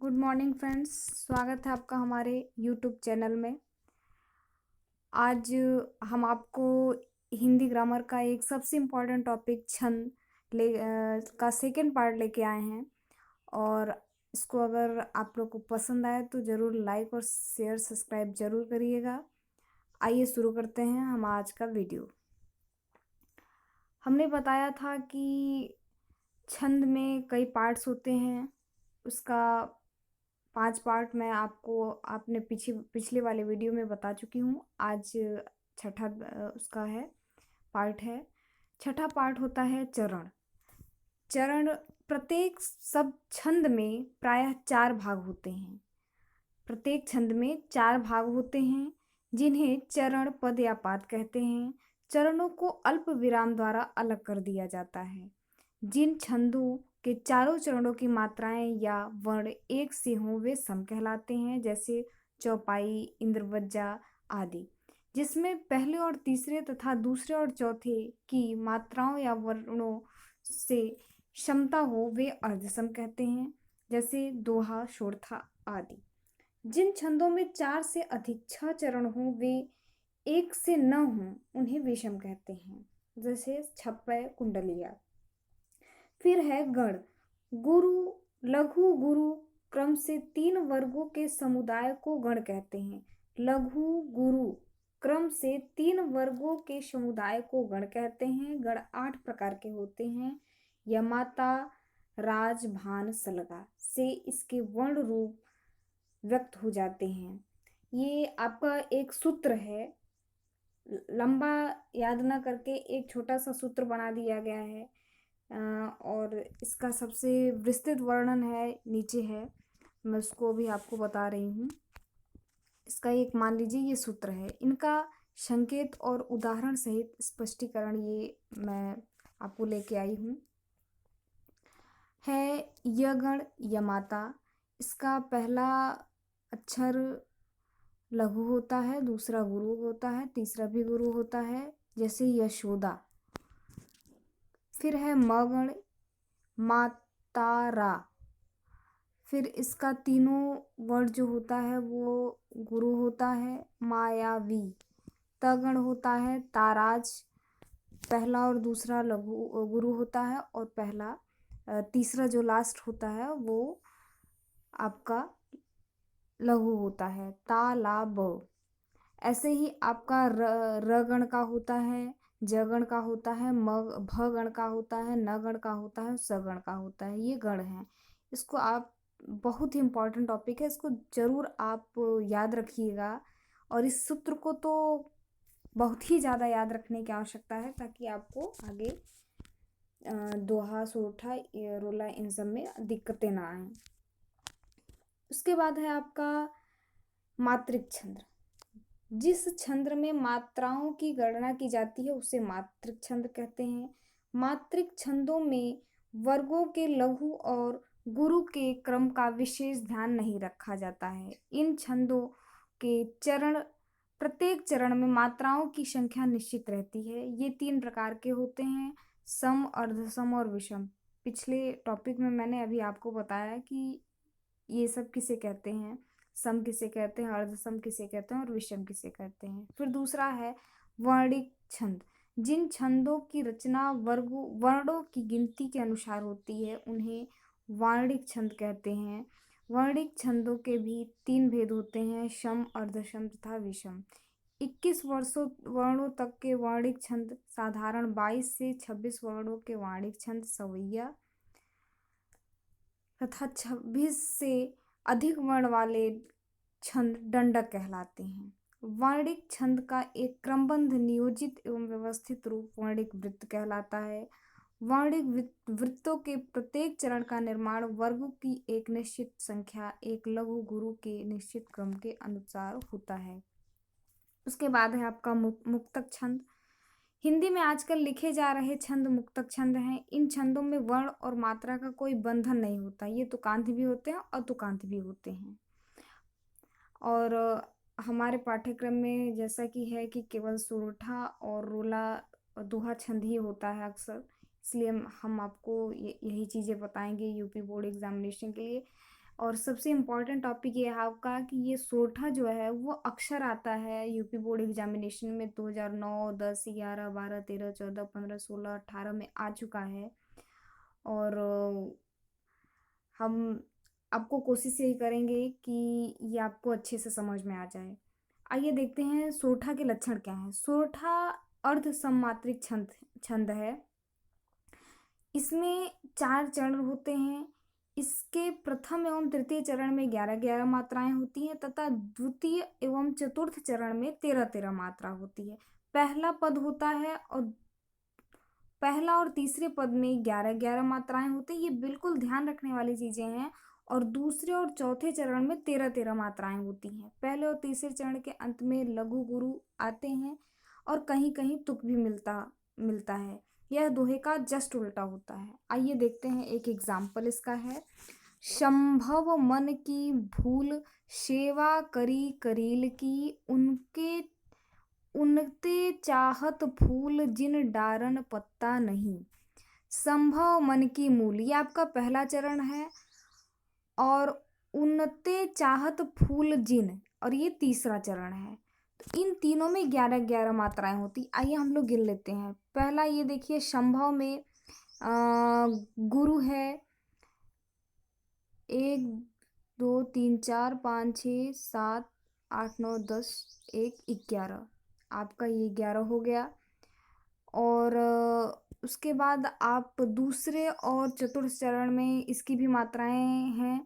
Good morning friends. स्वागत है आपका हमारे यूट्यूब चैनल में। आज हम आपको हिंदी ग्रामर का एक सबसे इम्पॉर्टेंट टॉपिक छंद का सेकेंड पार्ट लेके आए हैं। और इसको अगर आप लोग को पसंद आए तो ज़रूर लाइक और शेयर सब्सक्राइब ज़रूर करिएगा। आइए शुरू करते हैं हम आज का वीडियो। हमने बताया था कि छंद में कई पार्ट्स होते हैं। उसका 5 पार्ट मैं आपको आपने पिछले वाले वीडियो में बता चुकी हूँ। आज छठा उसका है पार्ट है। छठा पार्ट होता है चरण। चरण प्रत्येक सब छंद में प्रायः 4 भाग होते हैं। प्रत्येक छंद में 4 भाग होते हैं जिन्हें चरण, पद या पाद कहते हैं। चरणों को अल्प विराम द्वारा अलग कर दिया जाता है। जिन छंदों के चारों चरणों की मात्राएं या वर्ण एक से हों वे सम कहलाते हैं, जैसे चौपाई, इंद्रवज्जा आदि। जिसमें पहले और तीसरे तथा दूसरे और चौथे की मात्राओं या वर्णों से क्षमता हो वे अर्धसम कहते हैं, जैसे दोहा, शोरठा आदि। जिन छंदों में 4 से अधिक 6 चरण हों वे एक से न हों उन्हें विषम कहते हैं, जैसे छप्पय, कुंडलिया। फिर है गण। गुरु, लघु, गुरु क्रम से 3 वर्गों के समुदाय को गण कहते हैं। लघु, गुरु क्रम से 3 वर्गों के समुदाय को गण कहते हैं। गण 8 प्रकार के होते हैं। यमाता, राज, भान, सलगा से इसके वर्ण रूप व्यक्त हो जाते हैं। ये आपका एक सूत्र है, लंबा याद ना करके एक छोटा सा सूत्र बना दिया गया है। और इसका सबसे विस्तृत वर्णन है नीचे है, मैं उसको भी आपको बता रही हूँ। इसका एक मान लीजिए ये सूत्र है, इनका संकेत और उदाहरण सहित स्पष्टीकरण ये मैं आपको लेके आई हूँ। है यगण, यमाता। इसका पहला अक्षर लघु होता है, दूसरा गुरु होता है, तीसरा भी गुरु होता है, जैसे यशोदा। फिर है मगण, मातारा। फिर इसका तीनों वर्ड जो होता है वो गुरु होता है, मायावी। तगण होता है, ताराज। पहला और दूसरा लघु गुरु होता है और पहला तीसरा जो लास्ट होता है वो आपका लघु होता है, तालाब। ऐसे ही आपका रगण का होता है, जगण का होता है, भगण का होता है, नगण का होता है, सगण का होता है। ये गण है। इसको आप बहुत ही इम्पोर्टेंट टॉपिक है, इसको ज़रूर आप याद रखिएगा। और इस सूत्र को तो बहुत ही ज़्यादा याद रखने की आवश्यकता है ताकि आपको आगे दोहा, सोरठा, रोला इन सब में दिक्कतें ना आए। उसके बाद है आपका मात्रिक छंद। जिस छंद में मात्राओं की गणना की जाती है उसे मात्रिक छंद कहते हैं। मात्रिक छंदों में वर्गों के लघु और गुरु के क्रम का विशेष ध्यान नहीं रखा जाता है। इन छंदों के चरण, प्रत्येक चरण में मात्राओं की संख्या निश्चित रहती है। ये 3 प्रकार के होते हैं, सम, अर्धसम और विषम। पिछले टॉपिक में मैंने अभी आपको बताया कि ये सब किसे कहते हैं, सम किसे कहते हैं, अर्धसम किसे कहते हैं और विषम किसे कहते हैं। फिर दूसरा है वर्णिक छंद। जिन छंदों की रचना वर्णों की गिनती के अनुसार होती है उन्हें वर्णिक छंद कहते हैं। वर्णिक छंदों के भी 3 भेद होते हैं, सम, अर्धसम तथा विषम। 21 वर्णों तक के वर्णिक छंद साधारण, 22 से 26 वर्णों के वर्णिक छंद सवैया तथा 26 से अधिक वर्ण वाले छंद दंडक कहलाते हैं। वर्णिक छंद का एक क्रमबद्ध, नियोजित एवं व्यवस्थित रूप वर्णिक वृत्त कहलाता है। वर्णिक वृत्तों के प्रत्येक चरण का निर्माण वर्गों की एक निश्चित संख्या, एक लघु गुरु के निश्चित क्रम के अनुसार होता है। उसके बाद है आपका मुक्तक छंद। हिंदी में आजकल लिखे जा रहे छंद मुक्तक छंद हैं। इन छंदों में वर्ण और मात्रा का कोई बंधन नहीं होता। ये तुकांत भी होते हैं और तुकांत भी होते हैं। और हमारे पाठ्यक्रम में जैसा कि है कि केवल सोरठा और रोला और दोहा छंद ही होता है अक्सर, इसलिए हम आपको यही चीज़ें बताएंगे यूपी बोर्ड एग्जामिनेशन के लिए। और सबसे इम्पोर्टेंट टॉपिक ये है आपका कि ये सोरठा जो है वो अक्षर आता है यूपी बोर्ड एग्जामिनेशन में 2009, 10, 11, 12, 13, 14, 15, 16, 18 में आ चुका है। और हम आपको कोशिश यही करेंगे कि ये आपको अच्छे से समझ में आ जाए। आइए देखते हैं सोरठा के लक्षण क्या हैं। सोरठा अर्ध सममात्रिक छंद छंद है। इसमें 4 चरण होते हैं। इसके प्रथम एवं तृतीय चरण में 11-11 मात्राएं होती हैं तथा द्वितीय एवं चतुर्थ चरण में 13-13 मात्रा होती है। पहला पद होता है और पहला और तीसरे पद में 11-11 मात्राएं होती हैं। ये बिल्कुल ध्यान रखने वाली चीजें हैं। और दूसरे और चौथे चरण में 13-13 मात्राएं होती हैं। पहले और तीसरे चरण के अंत में लघु गुरु आते हैं और कहीं कहीं तुक भी मिलता मिलता है। यह दोहे का जस्ट उल्टा होता है। आइए देखते हैं, एक एग्जाम्पल इसका है। संभव मन की भूल सेवा करी करील की, उनके उनते चाहत फूल जिन डारन पत्ता नहीं। संभव मन की मूल, ये आपका पहला चरण है। और उनते चाहत फूल जिन, और ये तीसरा चरण है। तो इन तीनों में 11-11 मात्राएं होती। आइए हम लोग गिन लेते हैं। पहला ये देखिए, संभव में गुरु है 1, 2, 3, 4, 5, 6, 7, 8, 9, 10, 1, 11। आपका ये 11 हो गया। और उसके बाद आप दूसरे और चतुर्थ चरण में इसकी भी मात्राएं हैं।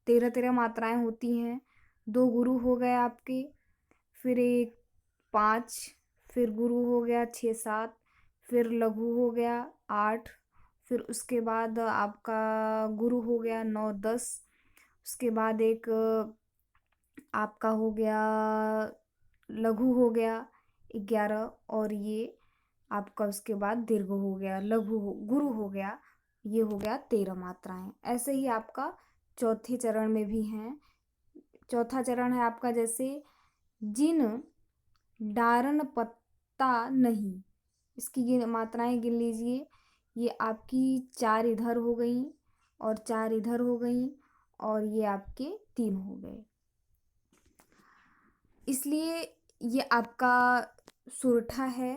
13-13 मात्राएं होती हैं। 2 गुरु हो गए आपके, फिर एक 5, फिर गुरु हो गया 6-7, फिर लघु हो गया 8, फिर उसके बाद आपका गुरु हो गया 9-10, उसके बाद एक आपका हो गया लघु हो गया 11, और ये आपका उसके बाद दीर्घ हो गया, गुरु हो गया। ये हो गया 13 मात्राएं। ऐसे ही आपका चौथे चरण में भी हैं। चौथा चरण है आपका जैसे जिन डारन पत्ता नहीं, इसकी मात्राएं गिन लीजिए। ये आपकी 4 इधर हो गई और 4 इधर हो गई, और ये आपके 3 हो गए। इसलिए ये आपका सुरठा है।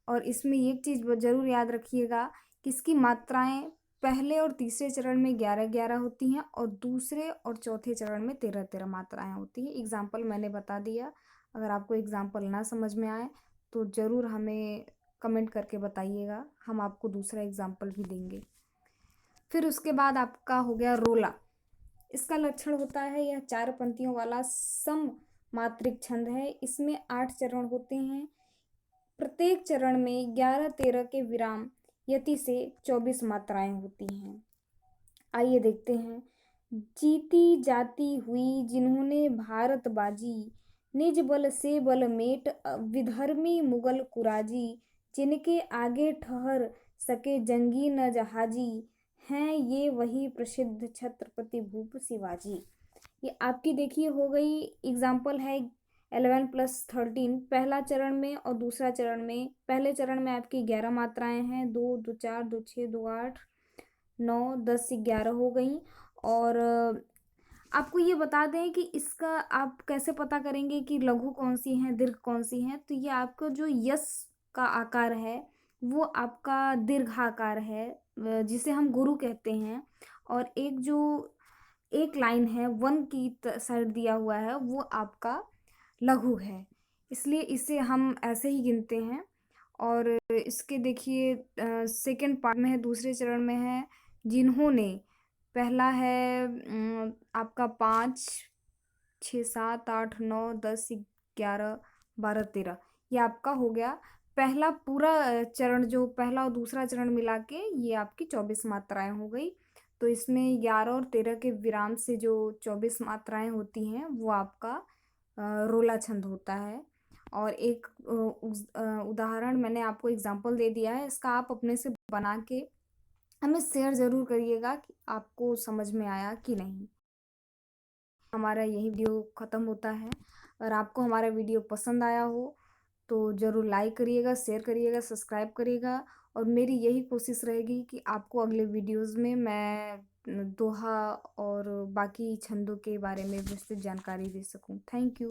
और इसमें एक चीज़ ज़रूर याद रखिएगा कि इसकी मात्राएं पहले और तीसरे चरण में 11-11 होती हैं और दूसरे और चौथे चरण में 13-13 मात्राएं होती हैं। एग्जाम्पल मैंने बता दिया। अगर आपको एग्जाम्पल ना समझ में आए तो ज़रूर हमें कमेंट करके बताइएगा, हम आपको दूसरा एग्जाम्पल भी देंगे। फिर उसके बाद आपका हो गया रोला। इसका लक्षण होता है, यह 4 पंक्तियों वाला सम मात्रिक छंद है। इसमें 8 चरण होते हैं। प्रत्येक चरण में 11-13 के विराम यति से 24 मात्राएं होती हैं। आइए देखते हैं। जीती जाती हुई जिन्होंने भारत बाजी, निज बल से बल मेट विधर्मी मुगल कुराजी, जिनके आगे ठहर सके जंगी न जहाजी, हैं ये वही प्रसिद्ध छत्रपति भूप शिवाजी। ये आपकी देखिए हो गई। एग्जाम्पल है 11+13 पहला चरण में और दूसरा चरण में। पहले चरण में आपकी 11 मात्राएं हैं, 2, 2, 4, 2, 6, 2, 8, 9, 10, 11 हो गई। और आपको ये बता दें कि इसका आप कैसे पता करेंगे कि लघु कौन सी है, दीर्घ कौन सी है। तो ये आपका जो यस का आकार है वो आपका दीर्घाकार है, जिसे हम गुरु कहते हैं। और एक जो एक लाइन है 1 की साइड दिया हुआ है वो आपका लघु है। इसलिए इसे हम ऐसे ही गिनते हैं। और इसके देखिए सेकंड पार्ट में है, दूसरे चरण में है जिन्होंने। पहला है आपका 5, 6, 7, 8, 9, 10, 11, 12, 13। ये आपका हो गया पहला पूरा चरण। जो पहला और दूसरा चरण मिला के ये आपकी 24 मात्राएं हो गई। तो इसमें 11 और 13 के विराम से जो 24 मात्राएं होती हैं वो आपका रोला छंद होता है। और एक उदाहरण मैंने आपको एग्जाम्पल दे दिया है, इसका आप अपने से बना के हमें शेयर ज़रूर करिएगा कि आपको समझ में आया कि नहीं। हमारा यही वीडियो ख़त्म होता है। अगर आपको हमारा वीडियो पसंद आया हो तो ज़रूर लाइक करिएगा, शेयर करिएगा, सब्सक्राइब करिएगा और मेरी यही कोशिश रहेगी कि आपको अगले वीडियोज़ में मैं दोहा और बाकी छंदों के बारे में विस्तृत जानकारी दे सकूँ। Thank you.